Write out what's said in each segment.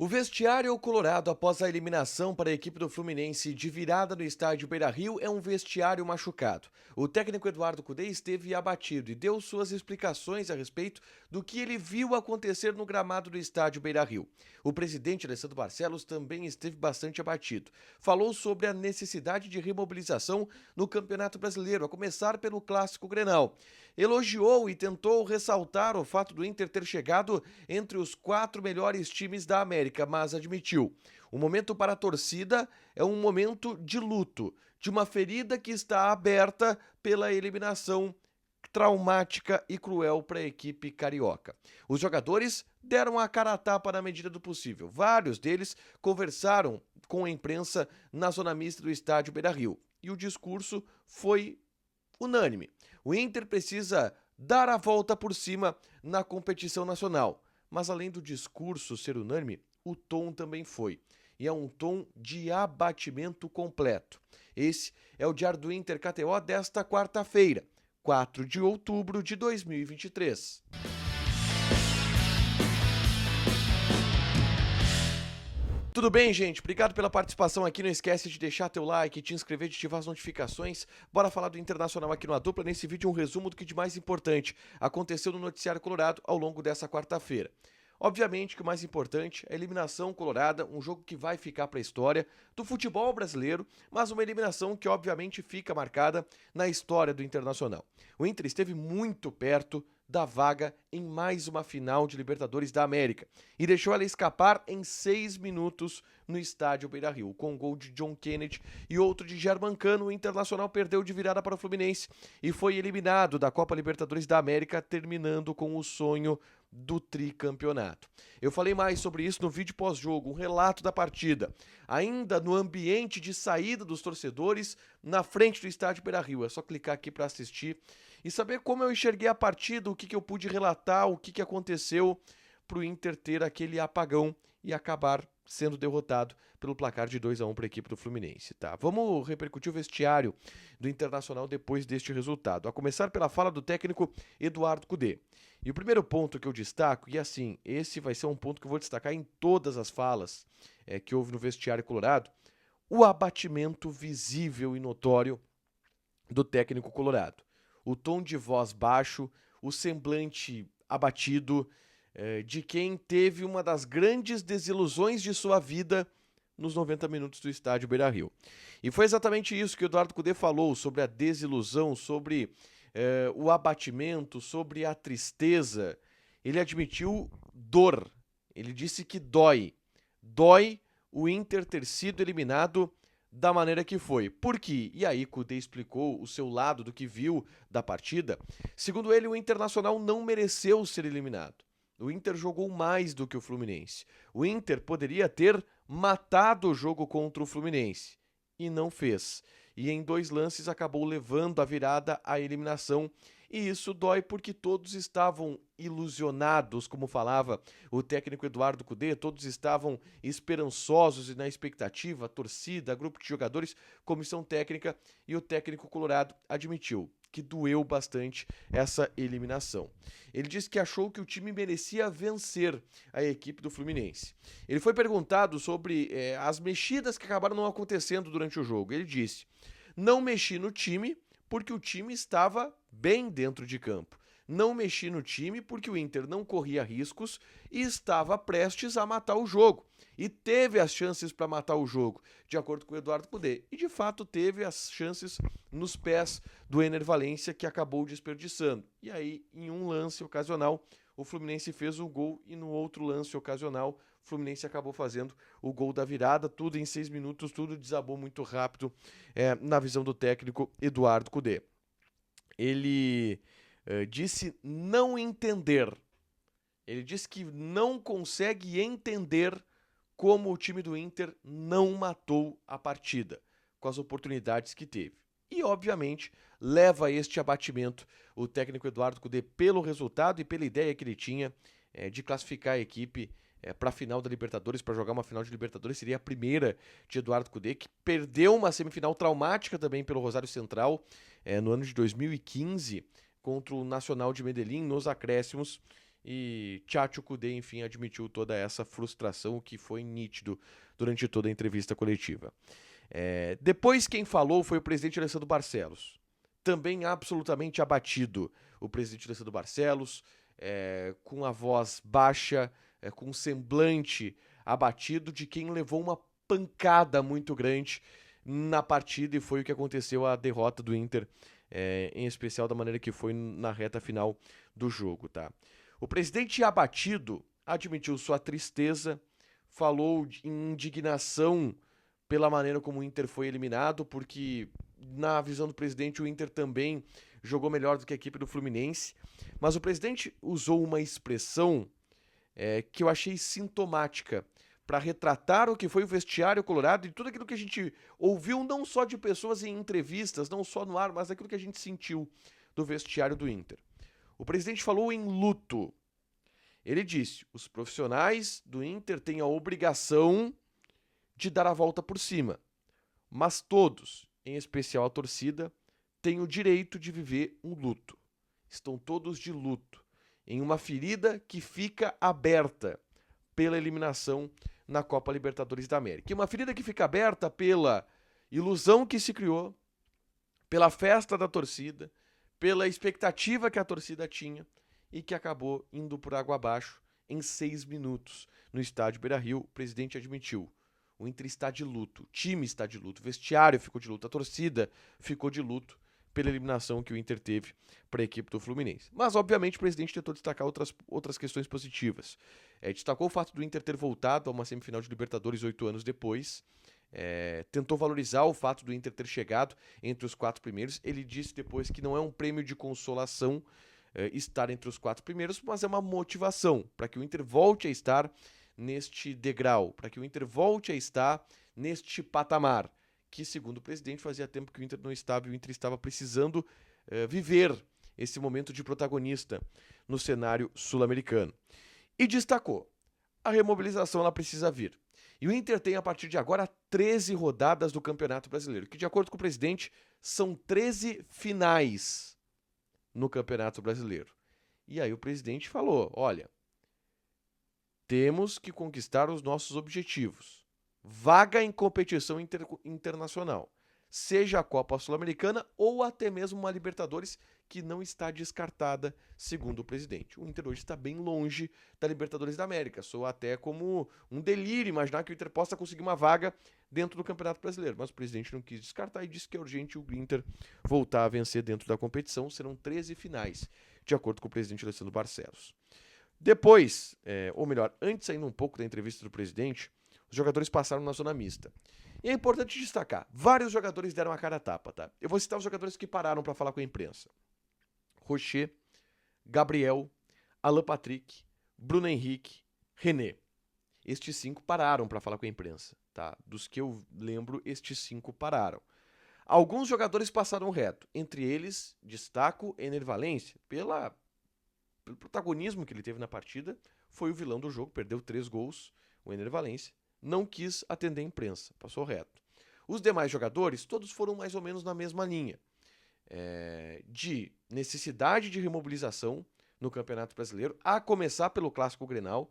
O vestiário colorado após a eliminação para a equipe do Fluminense de virada no estádio Beira-Rio é um vestiário machucado. O técnico Eduardo Cudê esteve abatido e deu suas explicações a respeito do que ele viu acontecer no gramado do estádio Beira-Rio. O presidente Alessandro Barcelos também esteve bastante abatido. Falou sobre a necessidade de remobilização no Campeonato Brasileiro, a começar pelo Clássico Grenal. Elogiou e tentou ressaltar o fato do Inter ter chegado entre os 4 melhores times da América, mas admitiu: o momento para a torcida é um momento de luto, de uma ferida que está aberta pela eliminação traumática e cruel para a equipe carioca. Os jogadores deram a cara a tapa na medida do possível. Vários deles conversaram com a imprensa na zona mista do estádio Beira-Rio. E o discurso foi unânime. O Inter precisa dar a volta por cima na competição nacional. Mas além do discurso ser unânime, o tom também foi. E é um tom de abatimento completo. Esse é o Diário do Inter KTO desta quarta-feira, 4 de outubro de 2023. Tudo bem, gente? Obrigado pela participação aqui. Não esquece de deixar teu like, te inscrever, de ativar as notificações. Bora falar do Internacional aqui no A Dupla. Nesse vídeo, um resumo do que de mais importante aconteceu no noticiário colorado ao longo dessa quarta-feira. Obviamente que o mais importante é a eliminação colorada, um jogo que vai ficar para a história do futebol brasileiro, mas uma eliminação que obviamente fica marcada na história do Internacional. O Inter esteve muito perto da vaga em mais uma final de Libertadores da América e deixou ela escapar em 6 minutos no estádio Beira-Rio. Com um gol de John Kennedy e outro de Germancano, o Internacional perdeu de virada para o Fluminense e foi eliminado da Copa Libertadores da América, terminando com o sonho do tricampeonato. Eu falei mais sobre isso no vídeo pós-jogo, um relato da partida, ainda no ambiente de saída dos torcedores na frente do estádio Beira-Rio. É só clicar aqui para assistir e saber como eu enxerguei a partida, o que eu pude relatar, o que aconteceu para o Inter ter aquele apagão e acabar sendo derrotado pelo placar de 2-1 para a equipe do Fluminense, tá? Vamos repercutir o vestiário do Internacional depois deste resultado, a começar pela fala do técnico Eduardo Cudê. E o primeiro ponto que eu destaco, e assim, esse vai ser um ponto que eu vou destacar em todas as falas que houve no vestiário colorado, o abatimento visível e notório do técnico colorado. O tom de voz baixo, o semblante abatido, de quem teve uma das grandes desilusões de sua vida nos 90 minutos do estádio Beira-Rio. E foi exatamente isso que o Eduardo Cudê falou, sobre a desilusão, sobre o abatimento, sobre a tristeza. Ele admitiu dor, ele disse que dói. Dói o Inter ter sido eliminado da maneira que foi. Por quê? E aí Cudê explicou o seu lado do que viu da partida. Segundo ele, o Internacional não mereceu ser eliminado. O Inter jogou mais do que o Fluminense. O Inter poderia ter matado o jogo contra o Fluminense e não fez. E em 2 lances acabou levando a virada à eliminação. E isso dói porque todos estavam ilusionados, como falava o técnico Eduardo Cudê, todos estavam esperançosos e na expectativa, a torcida, grupo de jogadores, comissão técnica, e o técnico colorado admitiu que doeu bastante essa eliminação. Ele disse que achou que o time merecia vencer a equipe do Fluminense. Ele foi perguntado sobre as mexidas que acabaram não acontecendo durante o jogo. Ele disse: não mexi no time porque o time estava bem dentro de campo. Não mexi no time porque o Inter não corria riscos e estava prestes a matar o jogo. E teve as chances para matar o jogo, de acordo com o Eduardo Cudê. E de fato teve as chances nos pés do Ener Valencia, que acabou desperdiçando. E aí, em um lance ocasional, o Fluminense fez o gol e no outro lance ocasional, o Fluminense acabou fazendo o gol da virada. Tudo em 6 minutos, tudo desabou muito rápido na visão do técnico Eduardo Cudê. Ele disse não entender. Ele disse que não consegue entender como o time do Inter não matou a partida com as oportunidades que teve. E, obviamente, leva a este abatimento o técnico Eduardo Cudê pelo resultado e pela ideia que ele tinha de classificar a equipe para a final da Libertadores, para jogar uma final de Libertadores. Seria a primeira de Eduardo Cudê, que perdeu uma semifinal traumática também pelo Rosário Central no ano de 2015 contra o Nacional de Medellín nos acréscimos. e Tchatcho Kudê, enfim, admitiu toda essa frustração, o que foi nítido durante toda a entrevista coletiva. Depois quem falou foi o presidente Alessandro Barcelos, também absolutamente abatido. O presidente Alessandro Barcelos, com a voz baixa, com um semblante abatido de quem levou uma pancada muito grande na partida, e foi o que aconteceu, a derrota do Inter, em especial da maneira que foi na reta final do jogo, tá? O presidente abatido admitiu sua tristeza, falou em indignação pela maneira como o Inter foi eliminado, porque na visão do presidente o Inter também jogou melhor do que a equipe do Fluminense, mas o presidente usou uma expressão que eu achei sintomática para retratar o que foi o vestiário colorado e tudo aquilo que a gente ouviu, não só de pessoas em entrevistas, não só no ar, mas aquilo que a gente sentiu do vestiário do Inter. O presidente falou em luto. Ele disse: os profissionais do Inter têm a obrigação de dar a volta por cima, mas todos, em especial a torcida, têm o direito de viver um luto. Estão todos de luto, em uma ferida que fica aberta pela eliminação na Copa Libertadores da América. E uma ferida que fica aberta pela ilusão que se criou, pela festa da torcida, pela expectativa que a torcida tinha e que acabou indo por água abaixo em 6 minutos no estádio Beira-Rio. O presidente admitiu: o Inter está de luto, o time está de luto, o vestiário ficou de luto, a torcida ficou de luto pela eliminação que o Inter teve para a equipe do Fluminense. Mas, obviamente, o presidente tentou destacar outras questões positivas. Destacou o fato do Inter ter voltado a uma semifinal de Libertadores 8 anos depois. Tentou valorizar o fato do Inter ter chegado entre os 4 primeiros. Ele disse depois que não é um prêmio de consolação estar entre os 4 primeiros, mas é uma motivação para que o Inter volte a estar neste degrau, para que o Inter volte a estar neste patamar, que, segundo o presidente, fazia tempo que o Inter não estava, e o Inter estava precisando viver esse momento de protagonista no cenário sul-americano. E destacou: a remobilização ela precisa vir. E o Inter tem, a partir de agora, 13 rodadas do Campeonato Brasileiro, que, de acordo com o presidente, são 13 finais no Campeonato Brasileiro. E aí o presidente falou: olha, temos que conquistar os nossos objetivos. Vaga em competição internacional, seja a Copa Sul-Americana ou até mesmo uma Libertadores, que não está descartada, segundo o presidente. O Inter hoje está bem longe da Libertadores da América. Soa até como um delírio imaginar que o Inter possa conseguir uma vaga dentro do Campeonato Brasileiro, mas o presidente não quis descartar e disse que é urgente o Inter voltar a vencer dentro da competição. Serão 13 finais, de acordo com o presidente Alessandro Barcelos. Depois, ou melhor, antes ainda um pouco da entrevista do presidente, os jogadores passaram na zona mista. E é importante destacar: vários jogadores deram a cara a tapa, tá? Eu vou citar os jogadores que pararam para falar com a imprensa: Rocher, Gabriel, Alan Patrick, Bruno Henrique, René. Estes 5 pararam para falar com a imprensa, tá? Dos que eu lembro, estes 5 pararam. Alguns jogadores passaram reto. Entre eles, destaco Ener Valencia, pelo protagonismo que ele teve na partida. Foi o vilão do jogo, perdeu 3 gols, o Ener Valencia. Não quis atender a imprensa, passou reto. Os demais jogadores, todos foram mais ou menos na mesma linha, de necessidade de remobilização no Campeonato Brasileiro, a começar pelo Clássico Grenal.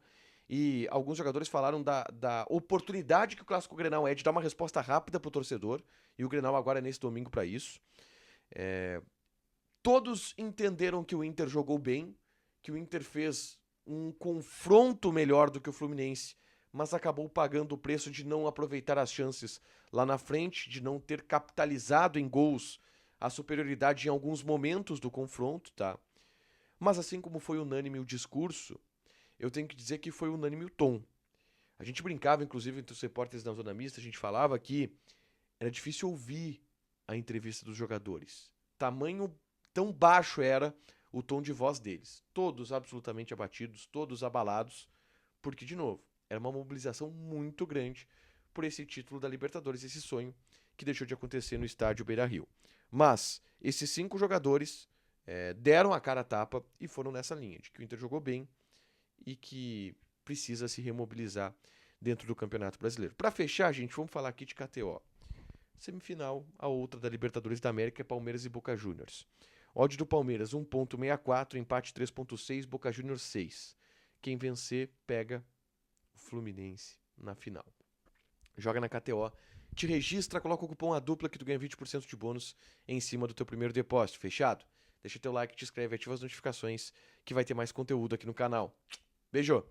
E alguns jogadores falaram da oportunidade que o Clássico Grenal é de dar uma resposta rápida para o torcedor, e o Grenal agora é nesse domingo para isso. Todos entenderam que o Inter jogou bem, que o Inter fez um confronto melhor do que o Fluminense, mas acabou pagando o preço de não aproveitar as chances lá na frente, de não ter capitalizado em gols a superioridade em alguns momentos do confronto, tá? Mas assim como foi unânime o discurso, eu tenho que dizer que foi unânime o tom. A gente brincava, inclusive, entre os repórteres da zona mista, a gente falava que era difícil ouvir a entrevista dos jogadores. Tão baixo era o tom de voz deles. Todos absolutamente abatidos, todos abalados, porque, de novo, era uma mobilização muito grande por esse título da Libertadores, esse sonho que deixou de acontecer no estádio Beira-Rio. Mas esses 5 jogadores deram a cara a tapa e foram nessa linha, de que o Inter jogou bem e que precisa se remobilizar dentro do Campeonato Brasileiro. Para fechar, gente, vamos falar aqui de KTO. Semifinal, a outra da Libertadores da América é Palmeiras e Boca Juniors. Odd do Palmeiras 1.64, empate 3.6, Boca Juniors 6. Quem vencer pega o Fluminense na final. Joga na KTO, te registra, coloca o cupom ADUPLA que tu ganha 20% de bônus em cima do teu primeiro depósito, fechado? Deixa teu like, te inscreve, ativa as notificações que vai ter mais conteúdo aqui no canal. Beijo!